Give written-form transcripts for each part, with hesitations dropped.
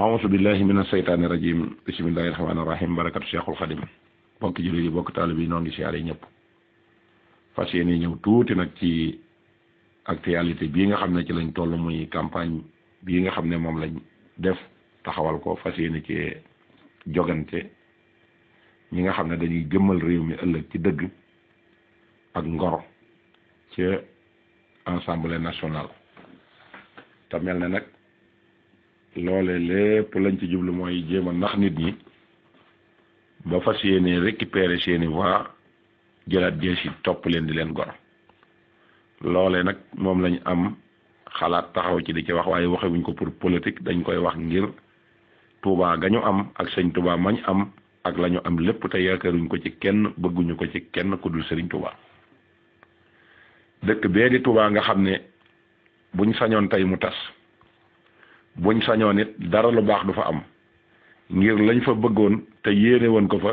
أعوذ بالله من الشيطان الرجيم بسم الله الرحمن الرحيم barakatu Cheikhul Khadim bokk jullit yi bokk taalibe yi noo ngi siyaare ñëpp fas yéene ñëw tuuti nag ci actualité bii nga xam ne ci lañ toll muy campagne bii nga xam ne moom lañ def taxawal ko fas yéene ci jogante ñi nga xam ne dañuy jëmmal réew mi ëllëg ci dëgg ak ngor ci Assemblée nationale te mel ne nag loole lépp lañ ci jublu mooy jéem a nax nit ñi ba fas yéene récupérer seeni voix jëlaat jees yi topp leen di leen gor loole nag moom lañ am xalaat taxaw ci di ci wax waaye waxewuñ ko pour politique dañ koy wax ngir Touba ga ñu am ak sëñ Touba mañ am ak la ñu am lépp te yaakaaruñ ko ci kenn bëgguñu ko ci kenn ku dul sëriñ Touba dëkk bee di Touba nga xam ne buñ sañoon tey mu tas buñ sañoon it dara lu baax du fa am ngir lañ fa bëggoon te yéene woon ko fa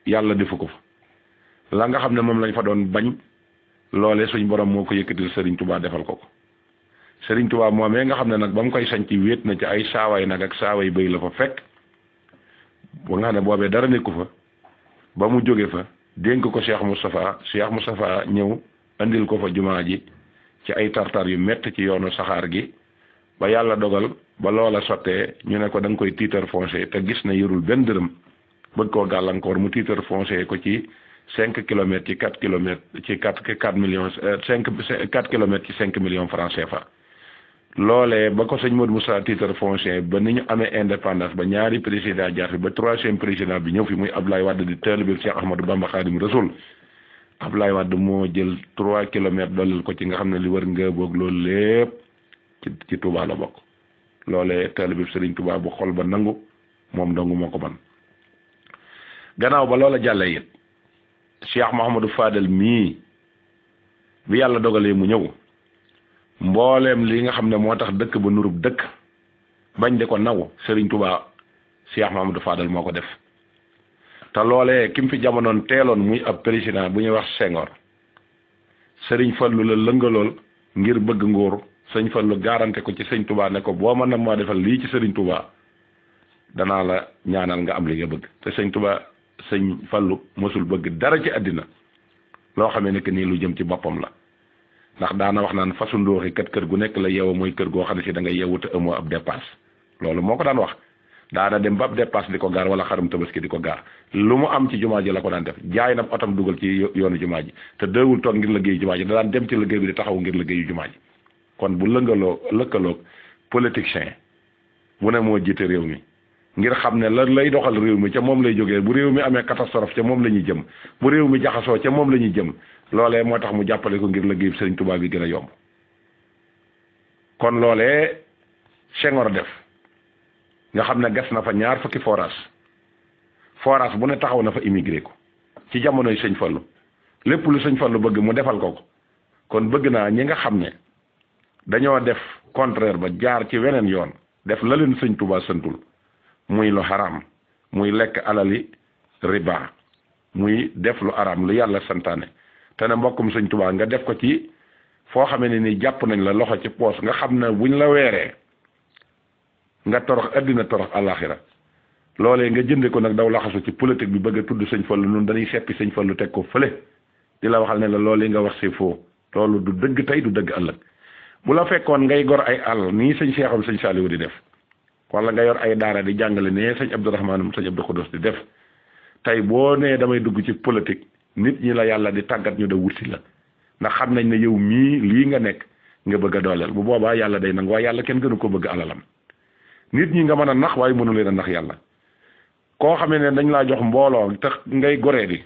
yàlla defu ko fa la nga xam ne moom lañ fa doon bañ loole suñ borom moo ko yëkkatil Serigne Touba defal ko ko Serigne Touba moomee nga xam ne nag ba mu koy sañ ci wéet na ci ay saawaay nag ak saawaay bëy la fa fekk ba nga xam ne boobee dara nekku fa ba mu jóge fa dénk ko Cheikh Moustapha ñëw andil ko fa jumaa ji ci ay tartar yu métti ci yoonu saxaar gi ba yàlla dogal ba loola sottee ñu ne ko da nga koy titre foncier te gis na yorul benn dërëm bëgg koo gàllankoor mu titre foncier ko ci 5 kilomètres ci 4 kilomètres ci 4 millions 4 kilomètres ci 5 millions francs CFA loolee ba ko sëñ Modou Moussa titre foncier ba ni ñu amee indépendance ba ñaari président jaar fi ba 3e président bi ñëw fi muy Abdoulaye Wade di taalibe Cheikh Ahmadou Bamba Khadim Rasoul Abdoulaye Wade moo jël 3 kilomètres dollil ko ci nga xam ne li wër nga boog loolu lépp ci Touba la bokk loolee taalibe Serigne Touba bu xol ba nangu moom dong moo ko man gannaaw ba loola jàllee it Cheikh Mouhamadou Fadel mii bi yàlla dogalee mu ñëw mbooleem li nga xam ne moo tax dëkk ba nurub dëkk bañ di ko naw Serigne Touba Cheikh Mouhamadou Fadel moo ko def te loolee ki mu fi jamonoon teeloon muy ab président bu ñuy wax Senghor Serigne Fallou la lëngalool ngir bëgg nguur sëñ Fallou garanté ko ci sëñ Touba ne ko boo mën na moo defal lii ci Serigne Touba danaa la ñaanal nga am li nga bëgg te sëñ Touba sëñ Fallou mosul bëgg dara ci àddina loo xamee ne que nii lu jëm ci boppam la ndax daana wax naan fasu ndóoxi kat kër gu nekk la yeewa mooy kër goo xam ne si da ngay yeewu te amoo ab dépasse loolu moo ko daan wax daana dem ba ab dépasse di ko gaar wala xarum tabaski di ko gaar lu mu am ci jumaa ji la ko daan def jaay na otam dugal ci yoonu jumaa ji te deewul toog ngir liggéeyu jumaa ji da daan dem ci liggéey bi di taxaw ngir liggéeyu jumaa ji kon bu lëkkaloog politicien bu ne moo jiite réew mi ngir xam ne la lay doxal réew mi ca moom lay jógee bu réew mi amee catastrophe ca moom la ñuy jëm bu réew mi jaxasoo ca moom la ñuy jëm loolee moo tax mu jàppale ko ngir liggéeyu Serigne Touba bi gën a yomb kon loolee Senghor def nga xam ne gas na fa ñaar fukki forage bu ne taxaw na fa immigré ko ci jamonoy sëñ Fallu lépp lu sëñ Fallu bëgg mu defal ko kon bëgg naa ñi nga xam ne dañoo def contraire ba jaar ci weneen yoon def la leen sëñ Touba santul muy lu haram muy lekk alali riba muy def lu haram lu yàlla santaane te ne mbokkum sëñ Touba nga def ko ci foo xamee ne ni jàpp nañ la loxo ci poos nga xam ne buñ la weeree nga torox addina torox àlaxira loolee nga jënde ko nag daw laxasu ci politique bi bëgg a tudd sëñ Fallu noonu dañuy seppi sëñ Fallu teg ko fële di la waxal ne la loolee nga wax c'est faux loolu du dëgg tey du dëgg ëllëg bu la fekkoon ngay gor ay àll nii sëñ Seexam sëñ Saliou di def wala nga yor ay daara di jàngale ne sëñ Abdourahmane sëñ Abdou Khoudous di def tey boo nee damay dugg ci politique nit ñi la yàlla di tàggat ñu da wutsi la ndax xam nañ ne yow mii lii nga nekk nga bëgg a dooleel bu boobaa yàlla day nangu waaye yàlla kenn gënu ko bëgg alalam nit ñi nga mën a nax waaye mënu leen a nax yàlla koo xamee ne dañ laa jox mbooloo te ngay goree di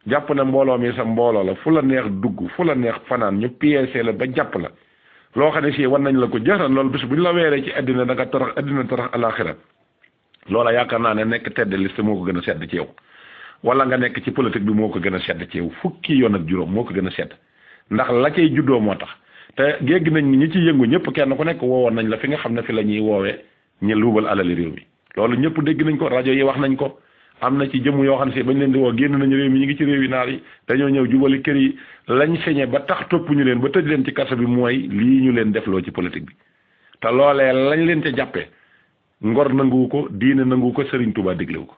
jàpp na mbooloo mi sa mbooloo la fu la neex dugg fu la neex fanaan ñu piyeesee la ba jàpp la loo xam ne si wan nañ la ko jëral loolu bis bu ñu la weeree ci àddina da nga torox àddina torox alaxira loola yaakaar naa ne nekk tedd liste moo ko gën a sedd ci yow wala nga nekk ci politique bi moo ko gën a sedd ci yow fukki yoon ak juróom moo ko gën a sedd ndax la cay juddoo moo tax te géeg nañ ñi ci yëngu ñëpp kenn ku nekk woowoon nañ la fi nga xam ne fi la ñuy woowee ñu luubal alali réew mi loolu ñëpp dégg nañ ko rajo yi wax nañ ko am na ci jëmm yoo xam ne si bañ leen di woo génn nañu réew mi ñu ngi ci réew yi naar yi dañoo ñëw jubali kër yi lañ sañe ba tax topp ñu leen ba tëj leen ci kaso bi mooy lii ñu leen defloo ci politique bi te loolee lañ leen ca jàppee ngor nanguwu ko diine nanguwu ko Serigne Touba diglewu ko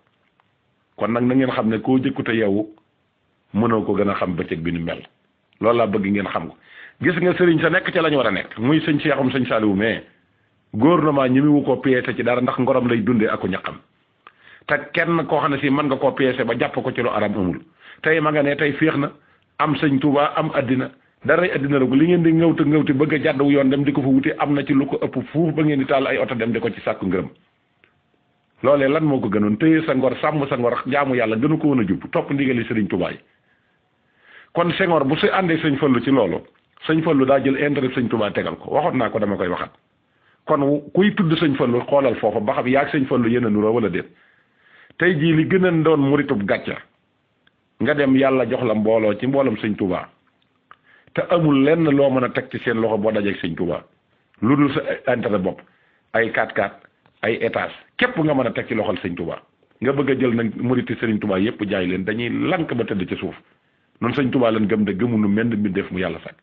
kon nag na ngeen xam ne koo jëkkute yow mënoo ko gën a xam bëccëg bi nu mel loolu laa bëgg ngeen xam ko gis nga Serigne sa nekk ca la ñu war a nekk muy sëñ Cheikhoum sëñ Saliou mais gouvernement ñi mu ko piété ci dara ndax ngorom lay dundee ak ñaqam te kenn koo xam ne si mën nga koo piété ba jàpp ko ci lu aram amul tey ma nga ne tey féex na am sëñ Touba am addina daray addina la ko li ngeen di ngawti bëgg a jàddu yoon dem di ko fa wuti am na ci lu ko ëpp fuuf ba ngeen di taal ay oto dem di ko ci sàkku ngërëm loolee lan moo ko gënoon téye sa ngor sàmm sa ngor jaamu yàlla gënu ko woon a jub topp ndigali Serigne Touba yi kon Senghor bu si àndee sëñ Fallu ci loolu sëñ Fallu daa jël intérêt sëñ Touba tegal ko waxoon naa ko dama koy waxat kon kuy tudd sëñ Fallu xoolal foofa ba xam yaag sëñ Fallu yéen a nuroo wala déet tey jii li gën a doon muritub gàcca nga dem yàlla jox la mbooloo ci mboolam sëñ Touba te amul lenn loo mën a teg ci seen loxo boo dajeeg sëñ Touba lu dul sa intérêt bopp ay 4x4 ay étage képp nga mën a teg ci loxol sëñ Touba nga bëgg a jël nag muriti sëriñ Touba yépp jaay leen dañuy lank ba tëdd ci suuf noonu sëñ Touba leen gëm de gëmunu menn mi def mu yàlla sàkk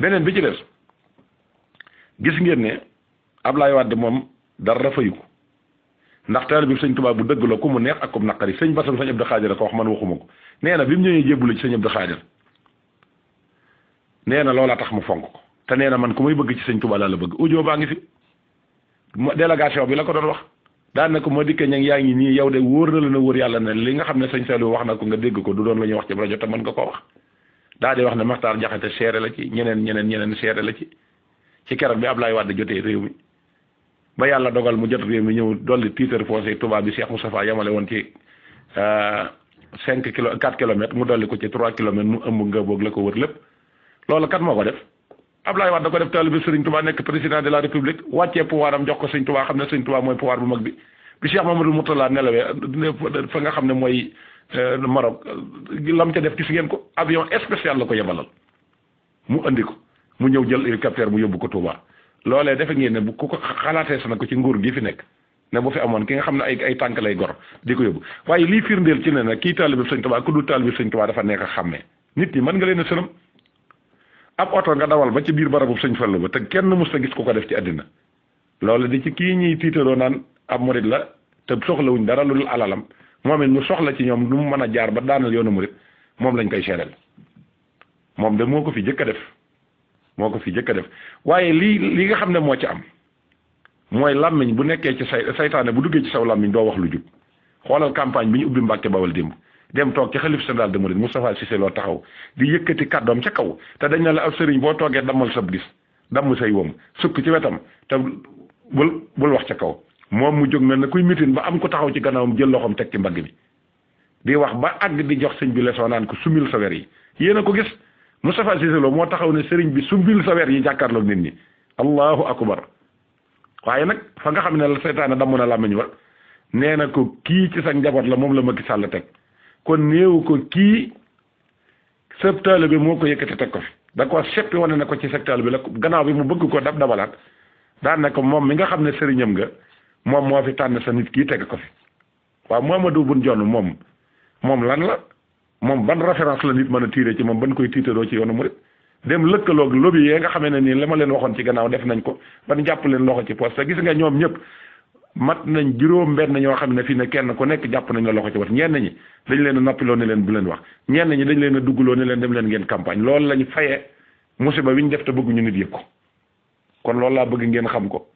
beneen bi ci des gis ngeen ne Ablaye Wade moom dara fayu ko ndax taalibe bi sëñ Touba bu dëgg la ku mu neex ak ku mu naqari sëñ Bassam sëñ Abdou Khadir ko wax man waxuma ko nee na bi mu ñëwee jébbalu ci sëñ Abdou Khadir nee na loolaa tax mu fonk ko te nee na man ku may bëgg ci sëñ Touba laa la bëgg audio baa ngi fi délégation bi la ko doon wax daan na ko ma dikkee ña yaa ngi nii yow de wóor na la na wóor yàlla ne li nga xam ne sëñ Saliou wax na ko nga dégg ko du doon la ñuy wax ci rajo te mën nga koo wax daa di wax ne Makhtar Diakhaté seere la ci ñeneen seere la ci keroog bi Ablaye Wade jotee réew mi ba yàlla dogal mu jot réew mi ñëw dolli titre foncier Touba bi Cheikh Moustapha yamale woon ci 4 kilomètres mu dolli ko ci 3 kilomètres mu ëmb nga boog la ko wër lépp loolu kat moo ko def Ablaye Wade da ko def taalibe Serigne Touba nekk président de la République wàccee pouvoir am jox ko Serigne Touba xam ne Serigne Touba mooy pouvoir bu mag bi Cheikh Mamadou Mourtala nelawee fa nga xam ne mooy Maroc lam ca def gis ngeen ko avion spécial la ko yebalal mu andi ko mu ñëw jël hélicoptère mu yóbbu ko Touba loolee defe ngeen ne bu ku ko xalaatee sa na ko ci nguur gi fi nekk ne bu fi amoon ki nga xam ne ay tànk lay gor di ko yóbbu waaye lii firndeel ci ne nag kii taalibe Serigne Touba ku dul taalibe Serigne Touba dafa nekk a xàmmee nit ñi mën nga leen a sënam ab oto nga dawal ba ci biir barabu sëñ Fallu ba te kenn mus ta gis ku ko def ci àddina loolu di ci kii ñuy tiitaroo naan ab murit la te soxlawuñ dara lu dul alalam moom it mu soxla ci ñoom lu mu mën a jaar ba daanal yoonu murit moom lañ koy seeral moom de moo ko fi jëkk a def waaye lii nga xam ne moo ci am mooy làmmiñ bu nekkee ci saytaane bu duggee ci saw làmmiñ doo wax lu jub xoolal campagne bi ñu ubbi Mbàkke Bawal démb dem toog ci xalif général des mourides Moustapha Cissé Lo taxaw di yëkkati kàddoom ca kaw te dañ ne la ab sëriñ boo toogee dammal sab gis damm say wom sukk ci wetam te bul wax ca kaw moom mu jóg mel ne kuy mitin ba am ko taxaw ci gannaawam jël loxoom teg ci mbagg bi di wax ba àgg di jox sëñ bi leçon naan ko sumil sa wer yi yéen a ko gis Moustapha Cissé Lo moo taxaw ne sëriñ bi sumbil sa wer yi jàkkaarloog nit ñi allahu akbar waaye nag fa nga xam ne la seytaane damm na làmmiñ wa nee na ko kii ci sa njaboot la moom la Macky Sall teg kon néew ko kii sëb taalibe bi moo ko yëkkati teg ko fi da ko seppi wane na ko ci sëb taalibe bi la gannaaw bi mu bëgg ko dabalaat daan na ko moom mi nga xam ne sëriñam nga moom moo fi tànn sa nit kii teg ko fi waaw Mamadou Boun Dionne moom lan la moom ban référence la nit mën a tiiree ci moom ban koy tiitaroo ci yoonu murit dem lëkkaloog lobby yee nga xamee ne nii la ma leen waxoon ci gannaaw def nañ ko ban jàpp leen loxo ci poste te gis nga ñoom ñëpp mat nañ juróom benn ñoo xam ne fii ne kenn ku nekk jàpp nañ la loxo ci wat ñenn ñi dañ leen a noppiloo ne leen bu leen wax ñenn ñi dañ leen a duggloo ne leen dem leen ngeen campagne loolu lañ fayee musiba wi ñu def te bëgguñu nit yëg ko kon loolu laa bëgg ngeen xam ko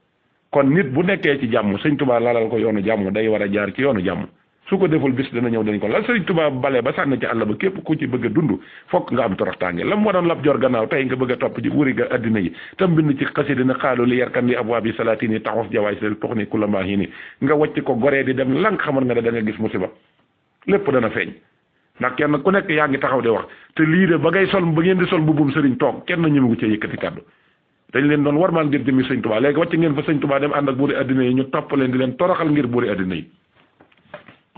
kon nit bu nekkee ci jàmm sëñ Tuubaa lalal ko yoonu jàmm day war a jaar ci yoonu jàmm su ko deful bis dana ñëw dañ ko la sëñ Tuubaa bale ba sànni ci àll ba képp ku ci bëgg a dund fokk nga am toroxtaange la mu doon lab jor gannaaw tey nga bëgg a topp ci wuri ga addina yi tam bind ci xasida na xaalu li yarkan li abwaab yi salaatin yi taxos jawaay si tox ni kulambaa yi ni nga wàcc ko goree di dem lank xamal nga ne da nga gis musiba lépp dana feeñ ndax kenn ku nekk yaa ngi taxaw di wax te lii de ba ngay sol ba ngeen di sol mbubbum sëriñ toog kenn ñëmu cee yëkkati kàddu dañ leen doon warmaal ngir jëmi sëñ Tuubaa léegi wàcc ngeen fa sëñ Tuubaa dem ànd ak buuri addina yi ñu topp leen di leen toroxal ngir buuri addina yi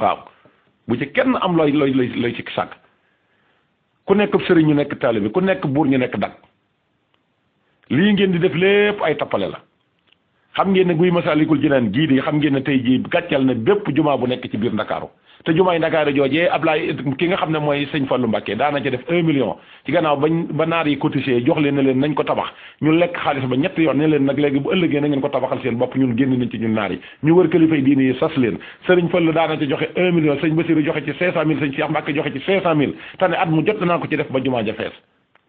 waaw bu ci kenn am looy ci sàkk ku nekk sëriñ ñu nekk taalibe ku nekk buur ñu nekk dag lii ngeen di def lépp ay tappale la xam ngeen ne guy Masaalikul Jinaan gii di xam ngeen ne tey jii gàccal na bépp jumaa bu nekk ci biir Ndakaaru te jumaay Ndakaaru joojee Ablaye ki nga xam ne mooy sëñ Fallou Mbacké daana ci def 1 million ci gannaaw ba naar yi cotisé jox leen ne leen nañ ko tabax ñu lekk xaalis ba ñetti yoon ne leen nag léegi bu ëllëgee na ngeen ko tabaxal seen bopp ñun génn nañ ci ñun naar yi ñu wër kilifay diine yi sas leen sëriñ Fallou daana ci joxe 1 million sëñ Bassirou joxe ci 500000 sëñ Cheikh Mbacké joxe ci 500000 te ne at mu jot naa ko ci def ba jumaa ja fees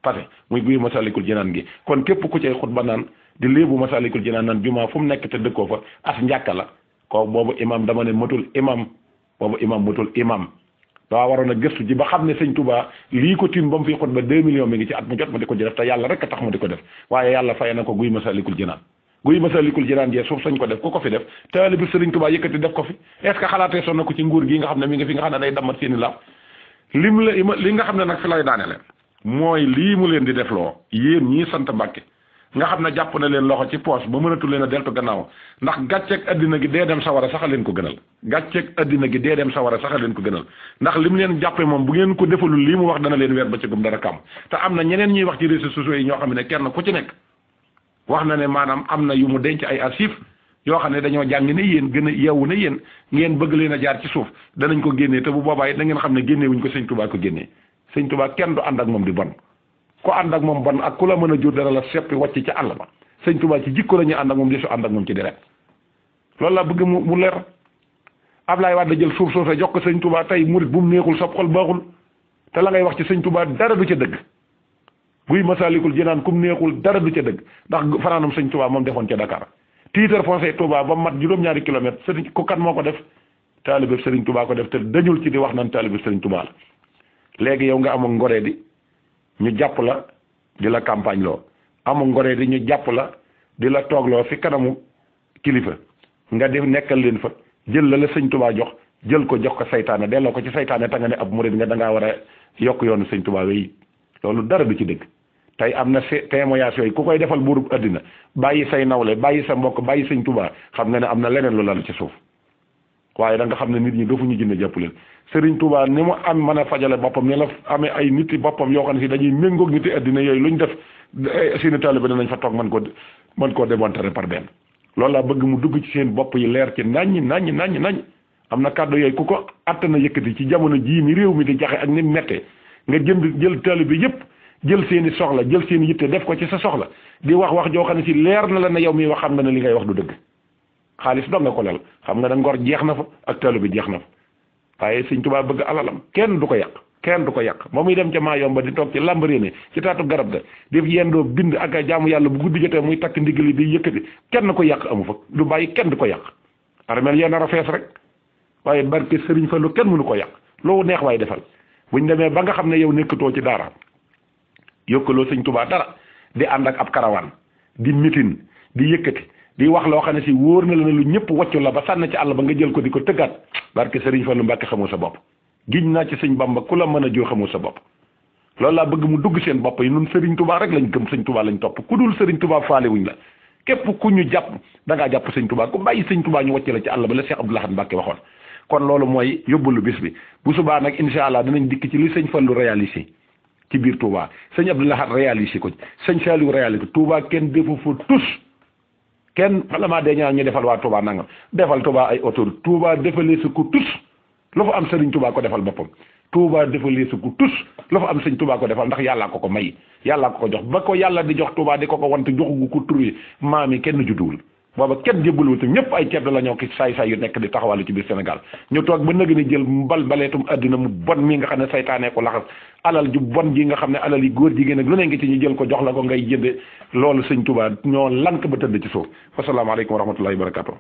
pate muy guy Masaalikul Jinaan gi kon képp ku cay xutba naan di léebu Masaalikul Jinaan naan jumaa fu mu nekk te dëkkoo fa as njàkka la ko boobu imam dama ne matul imam boobu imam matul imam daa waroon a gëstu ji ba xam ne sëñ Touba lii ko tim ba mu fi xutba 2 millions mi ngi ci at mu jot ma di ko def te yàlla rek a tax ma di ko def waaye yàlla fay na ko guy Masaalikul Jinaan guy Masaalikul Jinaan jee suuf sañ ko def ku ko fi def taalibe sëriñ Touba yëkkati def ko fi est ce que xalaatee sonn na ko ci nguur gi nga xam ne mi ngi fi nga xam ne day dammat seeni laaf li nga xam ne nag fi lay daane leen mooy lii mu leen di defloo yéen ñii sant Mbàkke nga xam ne jàpp na leen loxo ci poos ba mënatu leen a deltu gannaaw ndax gàcceeg addina gi dee dem sawara sax a leen ko gënal gàcceeg addina gi dee dem sawara sax a leen ko gënal ndax li mu leen jàppe moom bu ngeen ko defalul lii mu wax dana leen weer ba ci gum dara kam te am na ñeneen ñuy wax ci réseaux sociaux yi ñoo xam ne kenn ku ci nekk wax na ne maanaam am na yu mu denc ay archives yoo xam ne dañoo jàng ne yéen gën a yeewu ne yéen ngeen bëgg leen a jaar ci suuf danañ ko génnee te bu boobaa it da ngeen xam ne génnee wuñ ko sëñ Touba ko génnee sëñ Touba kenn du ànd ak moom di bon ku ànd ak moom bon ak ku la mën a jur dara la seppi wàcc ca àll ba sëñ Touba ci jikko la ñuy ànd ak moom di su ànd ak moom ci deret loolu laa bëgg mu leer Ablaye Wade jël suuf soosa jox ko sëñ Touba tey murit bu mu neexul sa xol baaxul te la ngay wax ci sëñ Touba dara du ca dëgg guy Masaalikul Jinaan kum neexul dara du ca dëgg ndax fanaanam sëñ Touba moom defoon ca Dakar titre foncier Touba ba mat juróom-ñaari kilomètre sëriñ ko kan moo ko def taalibe sëriñ Touba ko def te dañul ci di wax naan taalibe sëriñ Touba la léegi yow nga amoon ngoree di ñu jàpp la di la campagne loo amu ngoree di ñu jàpp la di la toogloo fi kanamu kilifa nga def nekkal leen fa jël la sëñ Touba jox jël ko jox ko saytaane delloo ko ci saytaane ta nga ne ab murid nga da ngaa war a yokk yoonu sëñ Touba wéy loolu dara du ci dëgg tey am na témoignage yooyu ku koy defal buurub àddina bàyyi say nawle bàyyi sa mbokk bàyyi sëñ Touba xam nga ne am na leneen lu lal ci suuf waaye da nga xam ne nit ñi dafa ñu jënd jàpp leen Serigne Touba ni mu am mën a fajale boppam ni la amee ay nit yi boppam yoo xam ne si dañuy méngoog nit yi àddina yooyu luñ def seeni taalibe danañ fa toog mën koo démontrer par benn loolu laa bëgg mu dugg ci seen bopp yi leer ci naññ am na kàddu yooyu ku ko àtt na yëkkati ci jamono jii ni réew mi di jaxe ak ni mettee nga jël taalibe yépp jël seeni soxla jël seeni yitte def ko ci sa soxla di wax joo xam ne si leer na la ne yow mi wax xam nga ne li ngay wax du dëgg xaalis dong nga ko lal xam nga ne ngor jeex na fa ak taalibe bi jeex na fa waaye sëñ Touba bëgg alalam kenn du ko yàq ba muy dem ca maa yomba di toog ci lambaréene ci taatu garab ga def yendoo bind ak a jaamu yàlla bu guddi jotee muy takk ndigali di yëkkati kenn ko yàq amu fa du bàyyi kenn du ko yàq armel yéen a fees rek waaye barke Sëriñ Fallu kenn mënu ko yàq loo neex waaye defal buñ demee ba nga xam ne yow nekkatoo ci daara yokkaloo sëñ Touba dara di ànd ak ab karawaan di mitin di yëkkati di wax loo xam ne si wóor na la ne lu ñëpp wàccu la ba sànn ci àll ba nga jël ko di ko tëggaat barke Sëriñ Fallu Mbàkke xamoo sa bopp giñ naa ci sëñ Bamba ku la mën a jur xamoo sa bopp loolu laa bëgg mu dugg seen bopp yi nun Sëriñ Touba rek lañ gëm sëñ Touba lañ topp ku dul Sëriñ Touba faale wuñ la képp ku ñu jàpp da ngaa jàpp sëñ Touba ku bàyyi sëñ Touba ñu wàcc la ci àll ba la Cheikh Abdou Lahad Mbàkke waxoon kon loolu mooy yóbbalu bis bi bu subaa nag incha allah dinañ dikk ci li sëñ Fallu réalisé ci biir Touba sëñ Abdou Lahad réalisé ko sëñ Saliou réalisé ko Touba kenn defu fa tus kenn bala maa dee ñaan ñu defal waa Touba nangam defal Touba ay autoroute Touba defalee su ko tus lu fa am Sëriñ Touba ko defal boppam Touba defalee su ko tus lu fa am sëñ Touba ko defal ndax yàllaa ko may yàllaa ko jox ba ko yàlla di jox Touba di ko want joxugu ko turi maam yi kenn judduwul booba kenn jébbaluwul te ñëpp ay ceddo la ñoo ki saay-saay yu nekk di taxawàllu ci biir Sénégal ñu toog ba nëg ni jël baleetum àddina mu bon mi nga xam ne saytaanee ko laxas alal ju bon ji nga xam ne alal yi góor jigéen ak lu ne ngi ci ñu jël ko jox la ko ngay jënde loolu sëñ Touba ñoo lank ba tëdd ci suuf wasalaamaaleykum wa rahmatullahi wa barakatuh